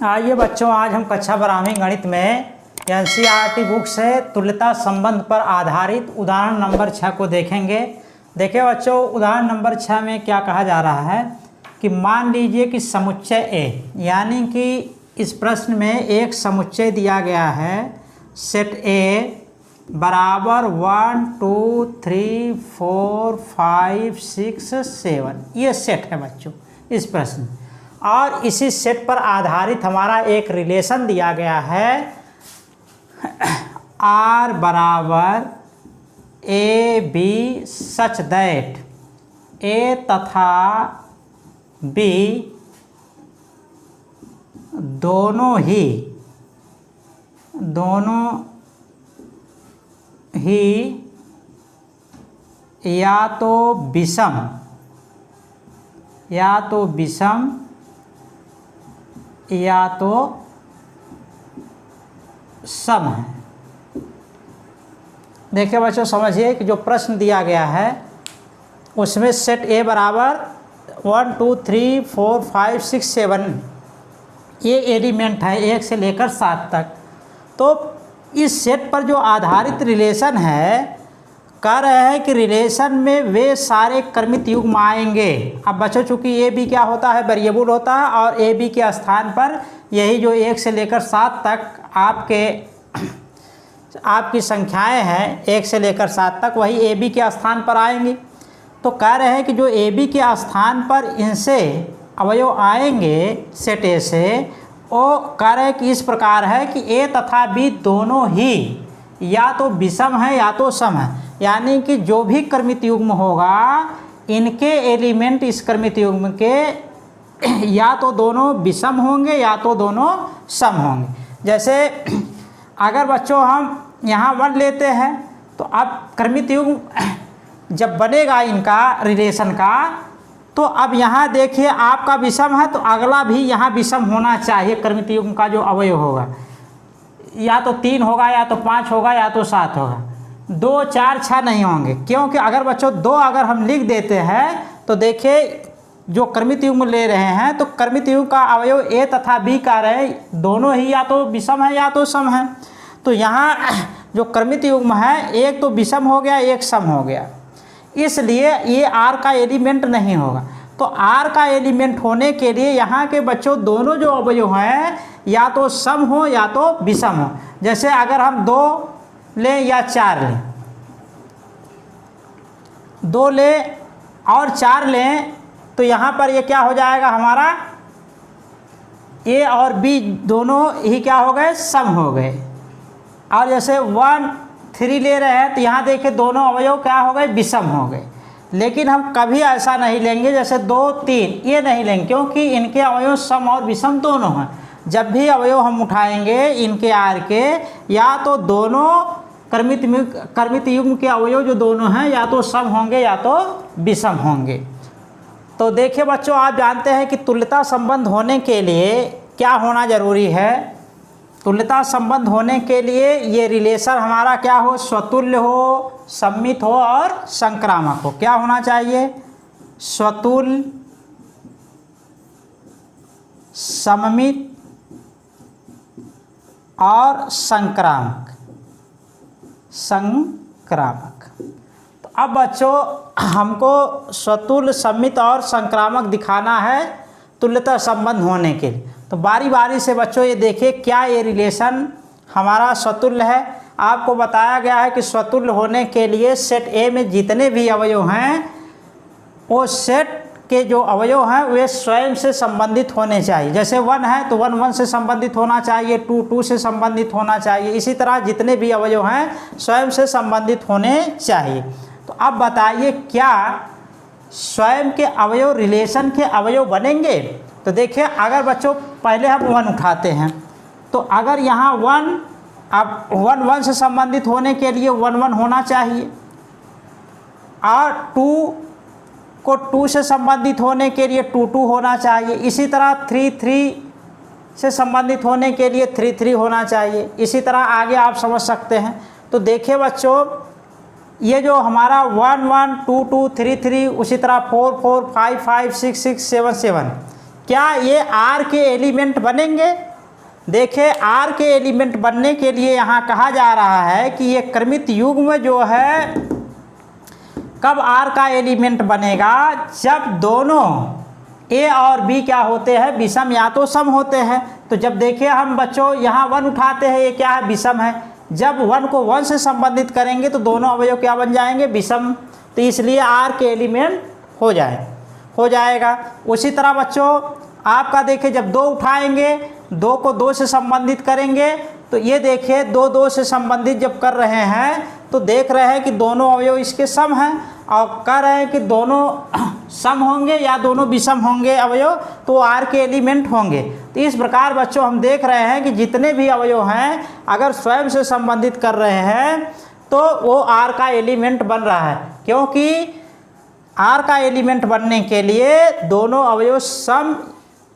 आइए बच्चों, आज हम कक्षा 12वीं गणित में एनसीईआरटी बुक से तुल्यता संबंध पर आधारित उदाहरण नंबर 6 को देखेंगे। देखिए बच्चों, उदाहरण नंबर 6 में क्या कहा जा रहा है कि मान लीजिए कि समुच्चय ए, यानी कि इस प्रश्न में एक समुच्चय दिया गया है सेट ए बराबर 1 2 3 4 5 6 7, ये सेट है बच्चों इस प्रश्न। और इसी सेट पर आधारित हमारा एक रिलेशन दिया गया है R बराबर ए बी सच दैट ए तथा बी दोनों ही या तो विषम या तो सम है। देखिए बच्चों, समझिए कि जो प्रश्न दिया गया है उसमें सेट ए बराबर 1 2 3 4 5 6 7 ये एलिमेंट है 1 से लेकर 7 तक। तो इस सेट पर जो आधारित रिलेशन है, कह रहे हैं कि रिलेशन में वे सारे क्रमित युग्म आएंगे। अब बच्चों, चूँकि ए बी क्या होता है, वेरिएबल होता है, और ए बी के स्थान पर यही जो 1 से लेकर 7 तक आपकी संख्याएं हैं 1 से लेकर 7 तक, वही ए बी के स्थान पर आएंगी। तो कह रहे हैं कि जो ए बी के स्थान पर इनसे अवयव आएंगे सेट ए से, वो कह रहे हैं कि इस प्रकार है कि ए तथा बी दोनों ही या तो विषम है या तो सम है। यानी कि जो भी क्रमित युग्म होगा, इनके एलिमेंट इस क्रमित युग्म के या तो दोनों विषम होंगे या तो दोनों सम होंगे। जैसे अगर बच्चों हम यहाँ 1 लेते हैं, तो अब क्रमित युग्म जब बनेगा इनका रिलेशन का, तो अब यहाँ देखिए आपका विषम है तो अगला भी यहाँ विषम होना चाहिए। क्रमित युग्म का जो अवयव होगा या तो 3 होगा या तो 5 होगा या तो 7 होगा, 2 4 6 नहीं होंगे। क्योंकि अगर बच्चों 2 अगर हम लिख देते हैं तो देखिए जो क्रमित युग्म ले रहे हैं, तो क्रमित युग्म का अवयव ए तथा बी का रहे दोनों ही या तो विषम है या तो सम है। तो यहाँ जो क्रमित युग्म है, एक तो विषम हो गया, एक सम हो गया, इसलिए ये R का एलिमेंट नहीं होगा। तो R का एलिमेंट होने के लिए यहाँ के बच्चों दोनों जो अवयव हैं या तो सम हो या तो विषम हो। जैसे अगर हम 2 लें या 4 लें, 2 लें और 4 लें, तो यहाँ पर ये क्या हो जाएगा, हमारा ए और बी दोनों ही क्या हो गए, सम हो गए। और जैसे 1 3 ले रहे हैं, तो यहाँ देखिए दोनों अवयव क्या हो गए, विषम हो गए। लेकिन हम कभी ऐसा नहीं लेंगे जैसे 2 3 ये नहीं लेंगे, क्योंकि इनके अवयव सम और विषम दोनों हैं। जब भी अवयव हम उठाएंगे इनके आर के, या तो दोनों क्रमित युग्म के अवयव जो दोनों हैं या तो सम होंगे या तो विषम होंगे। तो देखिए बच्चों, आप जानते हैं कि तुल्यता संबंध होने के लिए क्या होना जरूरी है। तुल्यता संबंध होने के लिए ये रिलेशन हमारा क्या हो, स्वतुल्य हो, सममित हो और संक्रामक हो। क्या होना चाहिए, स्वतुल्य, सममित और संक्रामक। तो अब बच्चों हमको स्वतुल्य, सममित और संक्रामक दिखाना है तुल्यता संबंध होने के लिए। तो बारी बारी से बच्चों ये देखिए क्या ये रिलेशन हमारा स्वतुल्य है। आपको बताया गया है कि स्वतुल्य होने के लिए सेट ए में जितने भी अवयव हैं, वो सेट के जो अवयव हैं वे स्वयं से संबंधित होने चाहिए। जैसे 1 है तो 1 1 से संबंधित होना चाहिए, 2 2 से संबंधित होना चाहिए। इसी तरह जितने भी अवयव हैं स्वयं से संबंधित होने चाहिए। तो अब बताइए क्या स्वयं के अवयव रिलेशन के अवयव बनेंगे। तो देखिए, अगर बच्चों पहले हम 1 उठाते हैं, तो अगर यहाँ 1, अब 1 1 से संबंधित होने के लिए 1 1 होना चाहिए, और 2 को 2 से संबंधित होने के लिए 2 2 होना चाहिए। इसी तरह 3 3 से संबंधित होने के लिए 3 3 होना चाहिए। इसी तरह आगे आप समझ सकते हैं। तो देखिए बच्चों, ये जो हमारा 1 1 2 2 3 3, उसी तरह 4 4 5 5 6 6 7 7, क्या ये आर के एलिमेंट बनेंगे? देखिए आर के एलिमेंट बनने के लिए यहाँ कहा जा रहा है कि ये क्रमित युग्म जो है कब आर का एलिमेंट बनेगा, जब दोनों ए और बी क्या होते हैं, विषम या तो सम होते हैं। तो जब देखिए हम बच्चों यहाँ 1 उठाते हैं, ये क्या है, विषम है। जब 1 को 1 से संबंधित करेंगे तो दोनों अवयव क्या बन जाएंगे, विषम। तो इसलिए आर के एलिमेंट हो जाएगा। उसी तरह बच्चों आपका देखिए जब 2 उठाएंगे, 2 को 2 से संबंधित करेंगे तो ये देखिए 2 से संबंधित जब कर रहे हैं तो देख रहे हैं कि दोनों अवयव इसके सम हैं और कह रहे हैं कि दोनों सम होंगे या दोनों विषम होंगे अवयव, तो आर के एलिमेंट होंगे। तो इस प्रकार बच्चों हम देख रहे हैं कि जितने भी अवयव हैं अगर स्वयं से संबंधित कर रहे हैं तो वो आर का एलिमेंट बन रहा है, क्योंकि आर का एलिमेंट बनने के लिए दोनों अवयव सम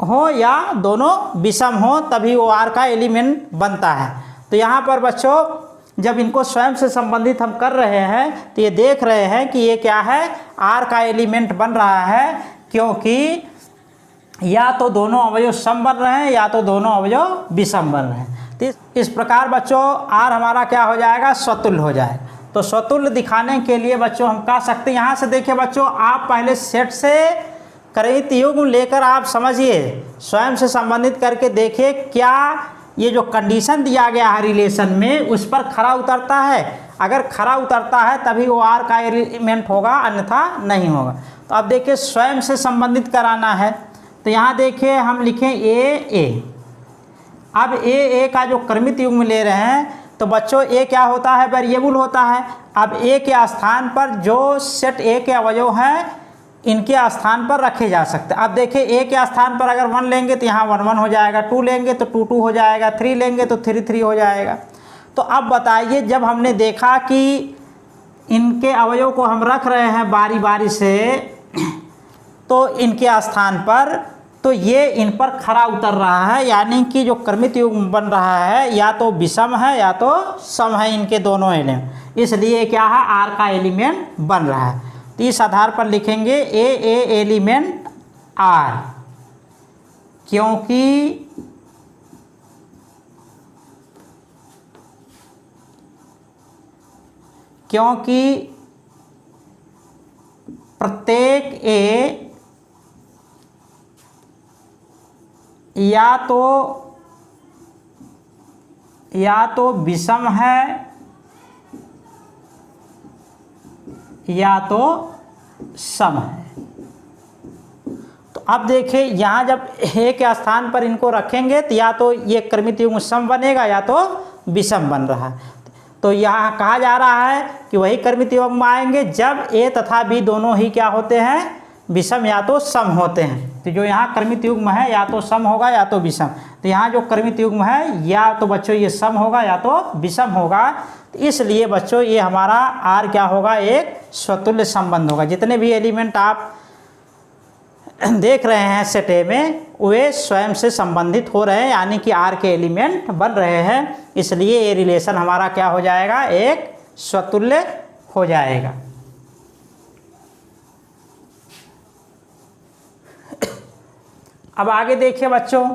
हो या दोनों विषम हो तभी वो आर का एलिमेंट बनता है। तो यहाँ पर बच्चों जब इनको स्वयं से संबंधित हम कर रहे हैं तो ये देख रहे हैं कि ये क्या है, आर का एलिमेंट बन रहा है, क्योंकि या तो दोनों अवयव सम बन रहे हैं या तो दोनों अवयव विषम बन रहे हैं। तो इस प्रकार बच्चों आर हमारा क्या हो जाएगा, स्वतुल्य हो जाएगा। तो स्वतुल्य दिखाने के लिए बच्चों हम कह सकते हैं, यहाँ से देखिए बच्चों आप पहले सेट से क्रमित युग्म लेकर आप समझिए, स्वयं से संबंधित करके देखिए क्या ये जो कंडीशन दिया गया है रिलेशन में उस पर खरा उतरता है। अगर खरा उतरता है तभी वो आर का एलिमेंट होगा, अन्यथा नहीं होगा। तो अब देखिए स्वयं से संबंधित कराना है तो यहाँ देखिए हम लिखें ए। अब ए का जो क्रमित युग्म ले रहे हैं तो बच्चों ए क्या होता है, वेरिएबल होता है। अब ए के स्थान पर जो सेट ए के अवयव हैं इनके स्थान पर रखे जा सकते हैं। अब देखिए ए के स्थान पर अगर 1 लेंगे तो यहाँ 1 1 हो जाएगा, 2 लेंगे तो 2 2 हो जाएगा, 3 लेंगे तो 3 3 हो जाएगा। तो अब बताइए जब हमने देखा कि इनके अवयव को हम रख रहे हैं बारी बारी से तो इनके स्थान पर, तो ये इन पर खरा उतर रहा है, यानी कि जो क्रमित युग्म बन रहा है या तो विषम है या तो सम है, इनके दोनों एलिमेंट। इसलिए क्या है, आर का एलिमेंट बन रहा है। तो इस आधार पर लिखेंगे ए एलिमेंट आर, क्योंकि प्रत्येक ए या तो विषम है या तो सम है। तो अब देखिए यहाँ जब ए के स्थान पर इनको रखेंगे तो या तो ये क्रमित युग्म सम बनेगा या तो विषम बन रहा है। तो यहाँ कहा जा रहा है कि वही क्रमित युग्म आएंगे जब ए तथा बी दोनों ही क्या होते हैं, विषम या तो सम होते हैं। तो जो यहाँ क्रमित युग्म है या तो सम होगा या तो विषम। तो यहाँ जो क्रमित युग्म है या तो बच्चों ये सम होगा या तो विषम होगा। तो इसलिए बच्चों ये हमारा आर क्या होगा, एक स्वतुल्य संबंध होगा। जितने भी एलिमेंट आप देख रहे हैं सेट ए में वे स्वयं से संबंधित हो रहे हैं, यानी कि आर के एलिमेंट बन रहे हैं। इसलिए ये रिलेशन हमारा क्या हो जाएगा, एक स्वतुल्य हो जाएगा। अब आगे देखिए बच्चों,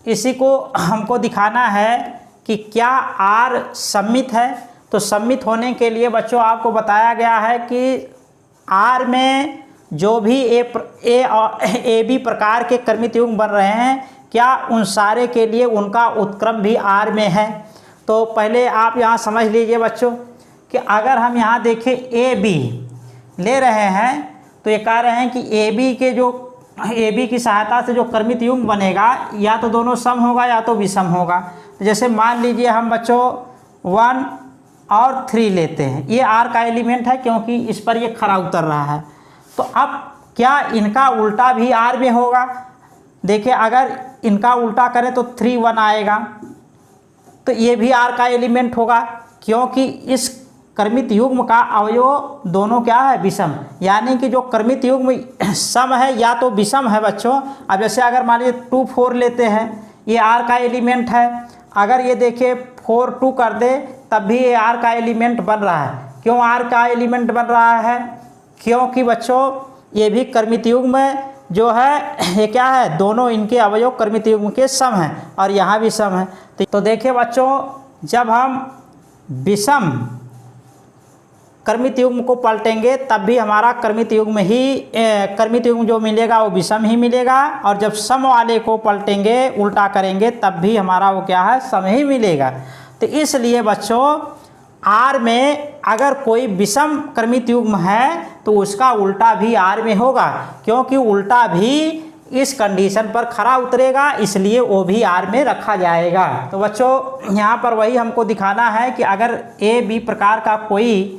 इसी को हमको दिखाना है कि क्या आर सममित है। तो सममित होने के लिए बच्चों आपको बताया गया है कि आर में जो भी ए बी प्रकार के क्रमित युग्म बन रहे हैं, क्या उन सारे के लिए उनका उत्क्रम भी आर में है। तो पहले आप यहाँ समझ लीजिए बच्चों कि अगर हम यहाँ देखें ए बी ले रहे हैं तो ये कह रहे हैं कि ए बी की सहायता से जो क्रमित युग्म बनेगा या तो दोनों सम होगा या तो विषम होगा। तो जैसे मान लीजिए हम बच्चों 1 और 3 लेते हैं, ये आर का एलिमेंट है क्योंकि इस पर ये खरा उतर रहा है। तो अब क्या इनका उल्टा भी आर में होगा। देखिए अगर इनका उल्टा करें तो 3 1 आएगा, तो ये भी आर का एलिमेंट होगा, क्योंकि इस क्रमित युग्म का अवयव दोनों क्या है, विषम। यानी कि जो क्रमित युग्म सम है या तो विषम है बच्चों। अब जैसे अगर मान लीजिए 2 4 लेते हैं, ये आर का एलिमेंट है। अगर ये देखिए 4 2 कर दे तब भी ये आर का एलिमेंट बन रहा है। क्यों आर का एलिमेंट बन रहा है, क्योंकि बच्चों ये भी क्रमित युग्म जो है ये क्या है, दोनों इनके अवयव कर्मित युग्म के सम हैं और यहाँ भी सम है। तो देखिए बच्चों, जब हम विषम कर्मित युग्म को पलटेंगे तब भी हमारा कर्मित युग्म जो मिलेगा वो विषम ही मिलेगा, और जब सम वाले को पलटेंगे, उल्टा करेंगे, तब भी हमारा वो क्या है, सम ही मिलेगा। तो इसलिए बच्चों आर में अगर कोई विषम कर्मित युग्म है तो उसका उल्टा भी आर में होगा, क्योंकि उल्टा भी इस कंडीशन पर खरा उतरेगा, इसलिए वो भी आर में रखा जाएगा। तो बच्चों यहाँ पर वही हमको दिखाना है कि अगर ए बी प्रकार का कोई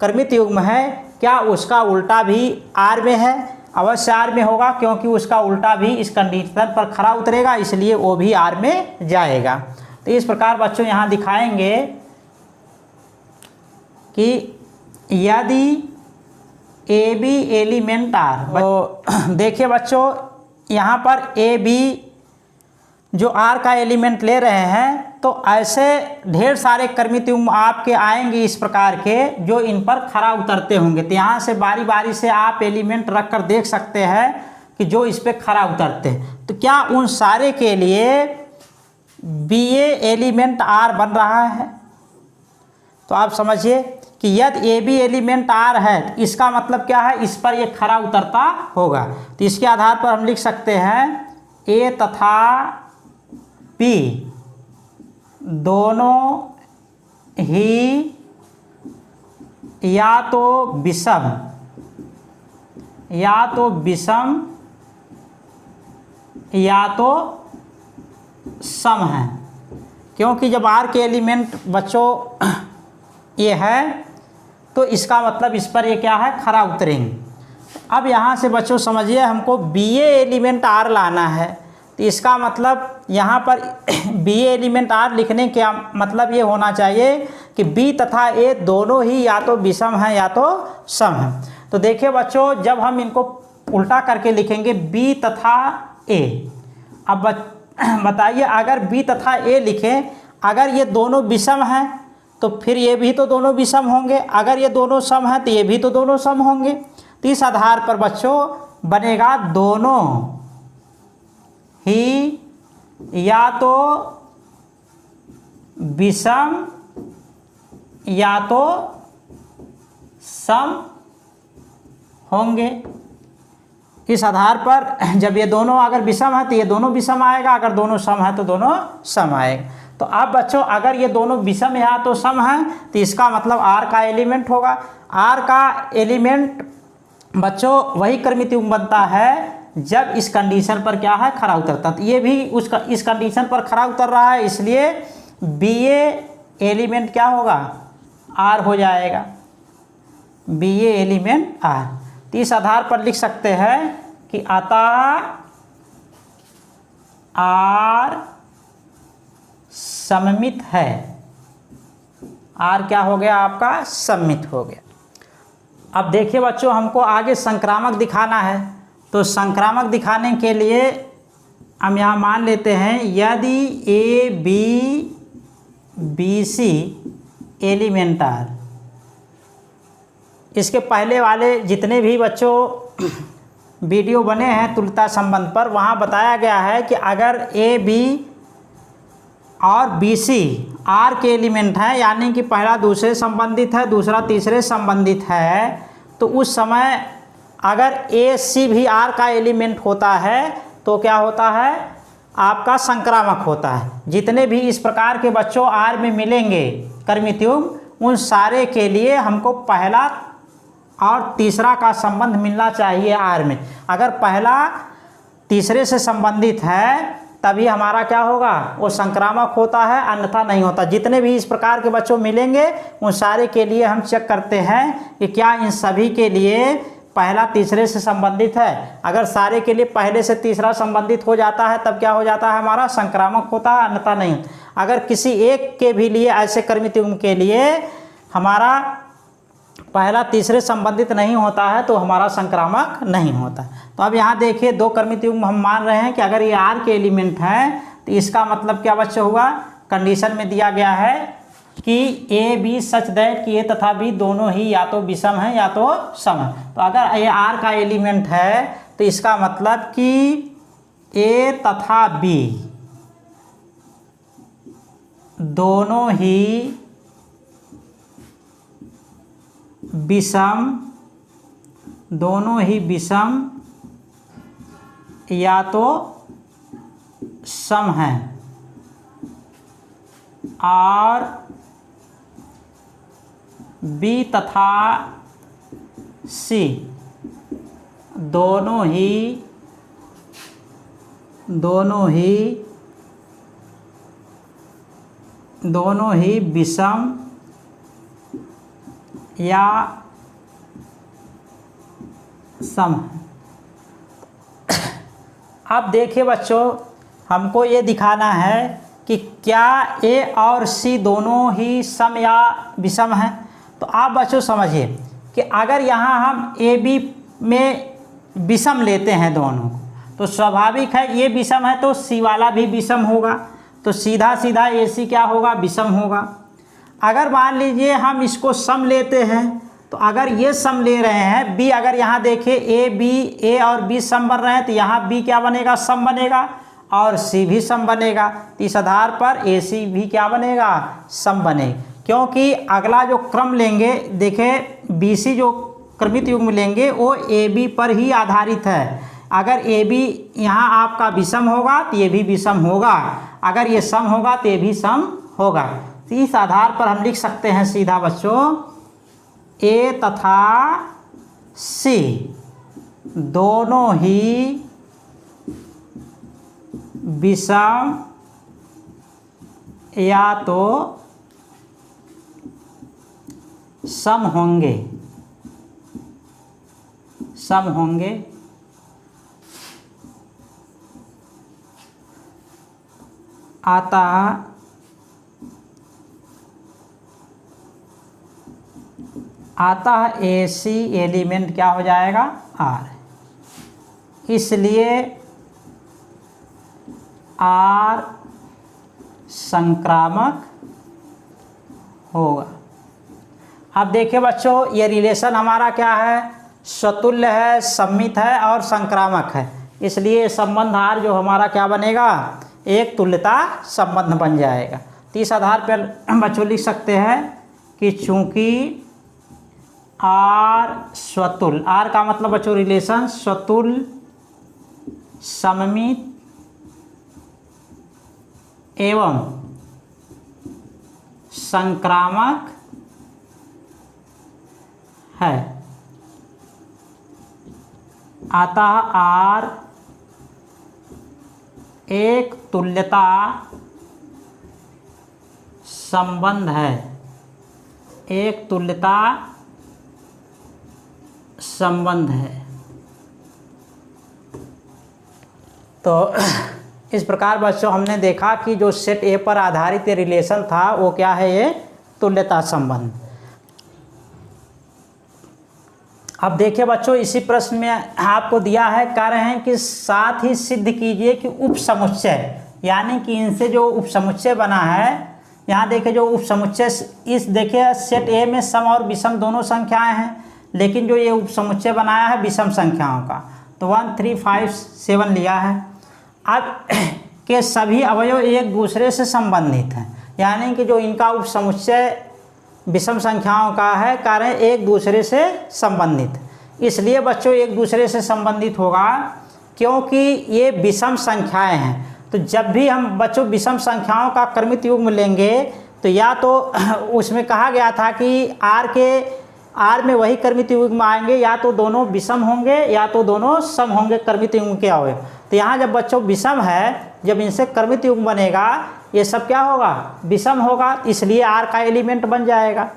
कर्मित युग्म है, क्या उसका उल्टा भी आर में है? अवश्य आर में होगा, क्योंकि उसका उल्टा भी इस कंडीशन पर खरा उतरेगा, इसलिए वो भी आर में जाएगा। तो इस प्रकार बच्चों यहाँ दिखाएंगे कि यदि ए बी एलिमेंट आर, तो देखिए बच्चों यहाँ पर ए बी जो आर का एलिमेंट ले रहे हैं, तो ऐसे ढेर सारे कर्मित युग्म आपके आएंगे इस प्रकार के जो इन पर खरा उतरते होंगे। तो यहाँ से बारी बारी से आप एलिमेंट रख कर देख सकते हैं कि जो इस पर खरा उतरते हैं। तो क्या उन सारे के लिए बी ए एलिमेंट आर बन रहा है? तो आप समझिए कि यदि ए बी एलिमेंट आर है, तो इसका मतलब क्या है, इस पर ये खरा उतरता होगा। तो इसके आधार पर हम लिख सकते हैं ए तथा बी दोनों ही या तो विषम या तो सम है, क्योंकि जब आर के एलिमेंट बच्चों ये है तो इसका मतलब इस पर ये क्या है, खरा उतरेंगे। अब यहाँ से बच्चों समझिए, हमको बी ए एलिमेंट आर लाना है, तो इसका मतलब यहाँ पर बी ए एलिमेंट आर लिखने का मतलब ये होना चाहिए कि बी तथा ए दोनों ही या तो विषम हैं या तो सम हैं। तो देखिए बच्चों, जब हम इनको उल्टा करके लिखेंगे बी तथा ए, अब बताइए अगर बी तथा ए लिखें, अगर ये दोनों विषम हैं तो फिर ये भी तो दोनों विषम होंगे, अगर ये दोनों सम हैं तो ये भी तो दोनों सम होंगे। तो इस आधार पर बच्चों बनेगा दोनों ही या तो विषम या तो सम होंगे। इस आधार पर जब ये दोनों अगर विषम है तो ये दोनों विषम आएगा, अगर दोनों सम है तो दोनों सम आएगा। तो अब बच्चों अगर ये दोनों विषम या तो सम हैं तो इसका मतलब आर का एलिमेंट होगा। आर का एलिमेंट बच्चों वही कर्मित युग्म बनता है जब इस कंडीशन पर क्या है, खरा उतरता। तो ये भी इस कंडीशन पर खरा उतर रहा है, इसलिए बी ए एलिमेंट क्या होगा, आर हो जाएगा, बी ए एलिमेंट आर। तो इस आधार पर लिख सकते हैं कि अतः आर सममित है। आर क्या हो गया आपका, सममित हो गया। अब देखिए बच्चों, हमको आगे संक्रामक दिखाना है, तो संक्रामक दिखाने के लिए हम यहाँ मान लेते हैं यदि A B B C element are. इसके पहले वाले जितने भी बच्चों वीडियो बने हैं तुल्यता संबंध पर, वहाँ बताया गया है कि अगर ए बी और बी सी आर के एलिमेंट हैं, यानी कि पहला दूसरे संबंधित है, दूसरा तीसरे संबंधित है, तो उस समय अगर ए सी भी आर का एलिमेंट होता है तो क्या होता है, आपका होता है। जितने भी इस प्रकार के बच्चों आर में मिलेंगे कर्मित युग्म, उन सारे के लिए हमको पहला और तीसरा का संबंध मिलना चाहिए आर में। अगर पहला तीसरे से संबंधित है तभी हमारा क्या होगा, वो संक्रामक होता है, अन्यथा नहीं होता। जितने भी इस प्रकार के बच्चों मिलेंगे उन सारे के लिए हम चेक करते हैं कि क्या इन सभी के लिए पहला तीसरे से संबंधित है। अगर सारे के लिए पहले से तीसरा संबंधित हो जाता है तब क्या हो जाता है, हमारा संक्रामक होता है, अन्यथा नहीं। अगर किसी एक के भी लिए, ऐसे कर्मित युग्म के लिए हमारा पहला तीसरे संबंधित नहीं होता है तो हमारा संक्रामक नहीं होता। तो अब यहाँ देखिए, दो कर्मित युग्म हम मान रहे हैं कि अगर ये आर के एलिमेंट हैं तो इसका मतलब क्या बच्चे हुआ, कंडीशन में दिया गया है कि ए बी सच दैट कि ए तथा बी दोनों ही या तो विषम है या तो सम है। तो अगर ये आर का एलिमेंट है तो इसका मतलब कि ए तथा बी दोनों ही विषम या तो सम हैं और बी तथा सी दोनों ही विषम या सम है। अब देखिए बच्चों, हमको ये दिखाना है कि क्या ए और सी दोनों ही सम या विषम हैं। तो आप बच्चों समझिए कि अगर यहाँ हम ए बी में विषम लेते हैं दोनों को, तो स्वाभाविक है ये विषम है तो सी वाला भी विषम होगा, तो सीधा सीधा ए सी क्या होगा, विषम होगा। अगर मान लीजिए हम इसको सम लेते हैं, तो अगर ये सम ले रहे हैं बी, अगर यहाँ देखें ए और बी सम बन रहे हैं, तो यहाँ बी क्या बनेगा, सम बनेगा और सी भी सम बनेगा। तो इस आधार पर ए सी भी क्या बनेगा, सम बनेगा। क्योंकि अगला जो क्रम लेंगे, देखें बी सी जो क्रमित युग्म लेंगे वो ए बी पर ही आधारित है। अगर ए बी यहाँ आपका विषम होगा तो ये भी विषम होगा, अगर ये सम होगा तो ये भी सम होगा। तो इस आधार पर हम लिख सकते हैं सीधा बच्चों, ए तथा सी दोनों ही विषम या तो सम होंगे अतः ए सी एलिमेंट क्या हो जाएगा, आर। इसलिए आर संक्रामक होगा। अब देखिए बच्चों, ये रिलेशन हमारा क्या है, स्वतुल्य है, सम्मित है और संक्रामक है। इसलिए संबंध आर जो हमारा क्या बनेगा, एक तुल्यता संबंध बन जाएगा। तो इस आधार पर बच्चों लिख सकते हैं कि चूंकि आर स्वतुल्य, आर का मतलब बच्चों रिलेशन स्वतुल्य, सममित एवं संक्रामक है, अतः आर एक तुल्यता संबंध है, एक तुल्यता संबंध है। तो इस प्रकार बच्चों हमने देखा कि जो सेट ए पर आधारित ये रिलेशन था वो क्या है, ये तुल्यता संबंध। अब देखिए बच्चों, इसी प्रश्न में आपको दिया है, कह रहे हैं कि साथ ही सिद्ध कीजिए कि उपसमुच्चय, यानी कि इनसे जो उपसमुच्चय बना है, यहाँ देखिए जो उपसमुच्चय, इस देखिए सेट ए में सम और विषम दोनों संख्याएं हैं, लेकिन जो ये उपसमुच्चय बनाया है विषम संख्याओं का, तो 1 3 5 7 लिया है। अब के सभी अवयव एक दूसरे से संबंधित हैं, यानी कि जो इनका उपसमुच्चय विषम संख्याओं का है, कारण एक दूसरे से संबंधित। इसलिए बच्चों एक दूसरे से संबंधित होगा क्योंकि ये विषम संख्याएं हैं। तो जब भी हम बच्चों विषम संख्याओं का क्रमित युग्म लेंगे, तो या तो उसमें कहा गया था कि आर में वही क्रमित युग्म आएंगे, या तो दोनों विषम होंगे या तो दोनों सम होंगे क्रमित युग्म के अवयव। तो यहाँ जब बच्चों विषम है, जब इनसे क्रमित युग्म बनेगा, ये सब क्या होगा, विषम होगा, इसलिए आर का एलिमेंट बन जाएगा।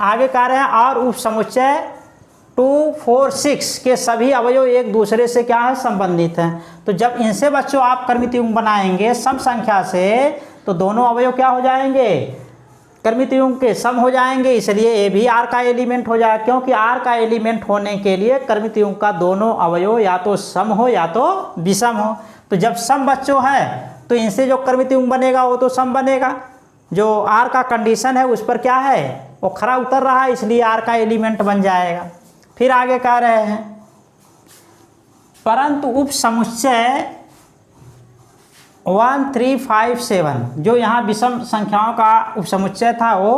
आगे कह रहे हैं और उपसमुच्चय 2 4 6 के सभी अवयव एक दूसरे से क्या है, संबंधित हैं। तो जब इनसे बच्चों आप क्रमित युग्म बनाएंगे सम संख्या से, तो दोनों अवयव क्या हो जाएंगे, क्रमित युग्म के सम हो जाएंगे, इसलिए ये भी आर का एलिमेंट हो जाएगा। क्योंकि आर का एलिमेंट होने के लिए क्रमित युग्म का दोनों अवयव या तो सम हो या तो विषम हो। तो जब सम बच्चों है तो इनसे जो क्रमित युग्म बनेगा वो तो सम बनेगा, जो आर का कंडीशन है उस पर क्या है, वो खरा उतर रहा है, इसलिए आर का एलिमेंट बन जाएगा। फिर आगे कह रहे हैं परंतु उप समुच्चय 1357 जो यहाँ विषम संख्याओं का उप समुच्चय था वो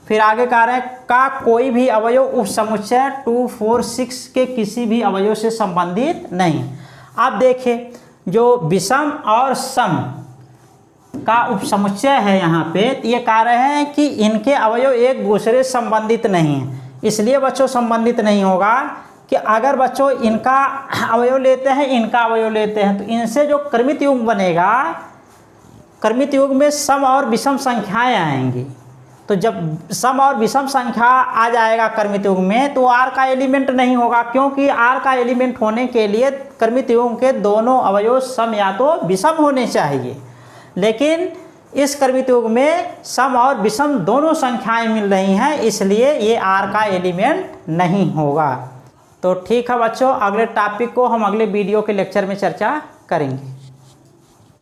फिर आगे कह रहे हैं का कोई भी अवयव उप समुच्चय 246 के किसी भी अवयव से संबंधित नहीं। अब देखिए जो विषम और सम का उप समुच्चय है यहाँ पे ये कह रहे हैं कि इनके अवयव एक दूसरे से संबंधित नहीं है। इसलिए बच्चों संबंधित नहीं होगा कि अगर बच्चों इनका अवयव लेते हैं इनका अवयव लेते हैं तो इनसे जो क्रमित युग्म बनेगा, क्रमित युग्म में सम और विषम संख्याएं आएंगी। तो जब सम और विषम संख्या आ जाएगा क्रमित युग्म में तो आर का एलिमेंट नहीं होगा, क्योंकि आर का एलिमेंट होने के लिए क्रमित युग्म के दोनों अवयव सम या तो विषम होने चाहिए। लेकिन इस क्रमित युग्म में सम और विषम दोनों संख्याएं मिल रही हैं, इसलिए ये आर का एलिमेंट नहीं होगा। तो ठीक है बच्चों, अगले टॉपिक को हम अगले वीडियो के लेक्चर में चर्चा करेंगे।